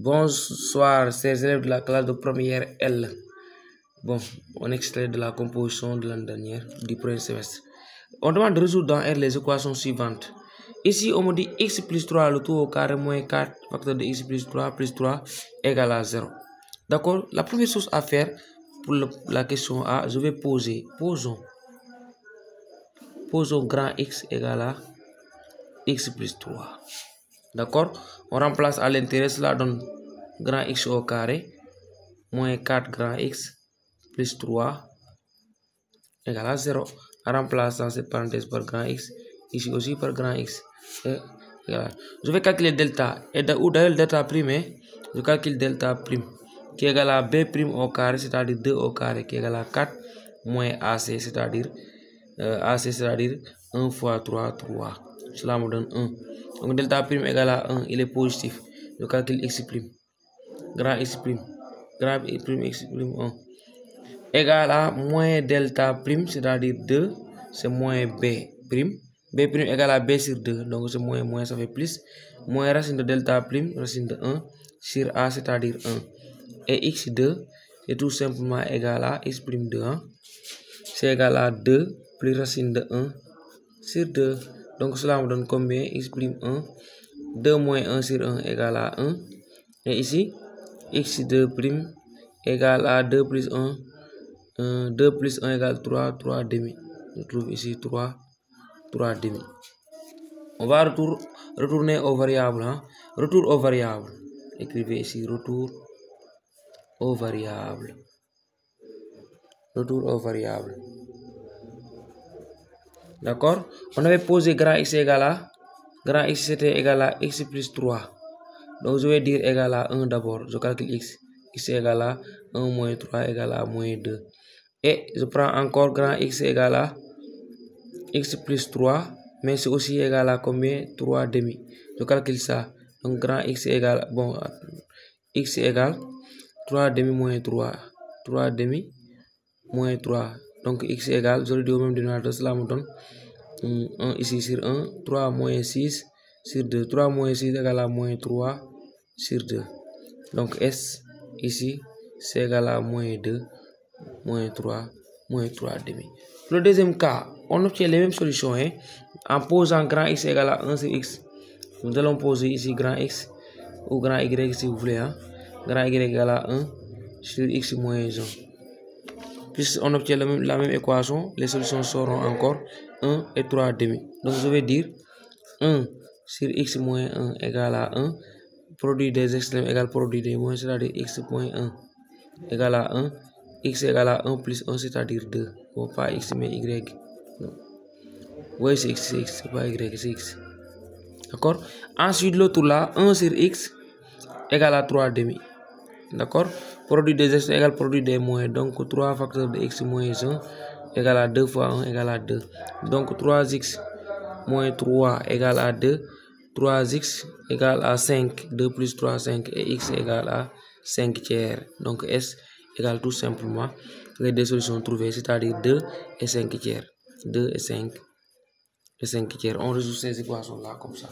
Bonsoir, chers élèves de la classe de première L. Bon, on extrait de la composition de l'année dernière, du premier semestre. On demande de résoudre dans R les équations suivantes. Ici, on me dit x plus 3, le tout au carré, moins 4, facteur de x plus 3 égale à 0. D'accord? La première chose à faire pour la question A, je vais posons grand X égale à x plus 3. D'accord? On remplace à l'intérieur, cela donne grand X au carré, moins 4 grand X plus 3 égale à 0. En remplaçant cette parenthèse par grand X, ici aussi par grand X. Je vais calculer delta. Et d'ailleurs delta prime, je calcule delta prime qui est égal à B prime au carré, c'est-à-dire 2 au carré, qui est égal à 4 moins AC, c'est-à-dire 1 fois 3, 3. Cela me donne 1. Donc delta prime égal à 1, il est positif. Je calcule x prime. Grand x prime. Grand prime x prime 1. Égal à moins delta prime, c'est-à-dire 2, c'est moins b prime. B prime égale à b sur 2, donc c'est moins, ça fait plus. Moins racine de delta prime, racine de 1 sur a, c'est-à-dire 1. Et x2 est tout simplement égal à x prime de 1. C'est égal à 2 plus racine de 1 sur 2. Donc cela me donne combien? X prime 1. 2 moins 1 sur 1 égale à 1. Et ici, x2 prime égale à 2 plus 1. 2 plus 1 égale 3, 3 demi. Je trouve ici 3 demi. On va retourner aux variables. Retour aux variables. Écrivez ici retour aux variables. Retour aux variables. D'accord? On avait posé grand X égale à, grand X c'était égal à X plus 3. Donc je vais dire égal à 1 d'abord. Je calcule X. X égale à 1 moins 3 égale à moins 2. Et je prends encore grand X égale à X plus 3. Mais c'est aussi égal à combien? 3 demi. Je calcule ça. Donc grand X égale, bon, X égale 3 demi moins 3. 3 demi moins 3. Donc X égale, je le dis au même dénominateur, cela me donne 1 ici sur 1. 3 moins 6 sur 2. 3 moins 6 égale à moins 3 sur 2. Donc S, ici, c'est égal à moins 2, moins 3 demi. Pour le deuxième cas, on obtient les mêmes solutions en posant grand X égale à 1 sur X. Nous allons poser ici grand X ou grand Y si vous voulez. Grand Y égale à 1 sur X moins 1. Puis on obtient la même équation, les solutions seront encore 1 et 3 demi. Donc je vais dire 1 sur X moins 1 égale à 1. Produit des extrêmes égale produit des moins, c'est-à-dire X moins 1 égale à 1. X égale à 1 plus 1, c'est-à-dire 2. Bon, pas X mais Y. Oui, c'est X, c'est pas Y, c'est X. D'accord? Ensuite, l'autre là, 1 sur X égale à 3 demi. D'accord? Produit des x égale produit des moins. Donc 3 facteurs de x moins 1 égale à 2 fois 1 égale à 2. Donc 3x moins 3 égale à 2. 3x égale à 5. 2 plus 3, 5. Et x égale à 5 tiers. Donc S égale tout simplement les deux solutions trouvées, c'est-à-dire 2 et 5 tiers. 2 et 5 tiers. On résout ces équations-là comme ça.